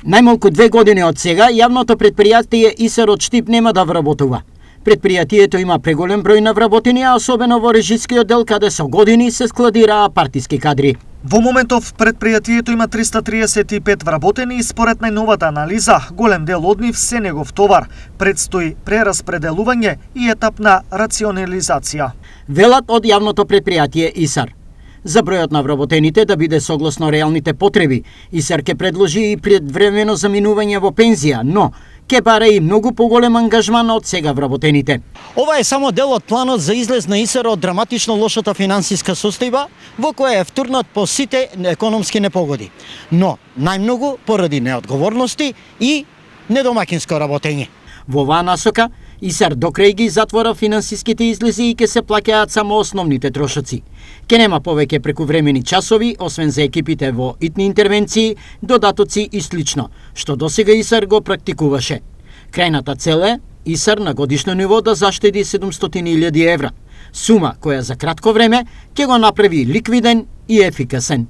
Најмалку 2 години од сега, јавното предпријатие ИСАР од Штип нема да вработува. Предпријатието има преголем број на вработени, а особено во режискиот дел каде со години се складираа партиски кадри. Во моментов предпријатието има 335 вработени и според најновата анализа, голем дел од нив се негов товар. Предстои прераспределување и етапна рационализација. Велат од јавното предпријатие ИСАР. За бројот на вработените да биде согласно реалните потреби, ИСАР ќе предложи и предвремено заминување во пензија, но ќе бара и многу поголем ангажман од сега вработените. Ова е само дел од планот за излез на ИСАР од драматично лошата финансиска состојба во која е втурнат по сите економски непогоди, но најмногу поради неодговорности и недомакинско работење. Во оваа насока, ИСАР до крај ги затвора финансиските излези и ќе се плаќаат само основните трошоци. Ке нема повеќе прекувремени часови, освен за екипите во итни интервенции, додатоци и слично, што досега ИСАР го практикуваше. Крајната цел е ИСАР на годишно ниво да заштеди 700.000 евра, сума која за кратко време ќе го направи ликвиден и ефикасен.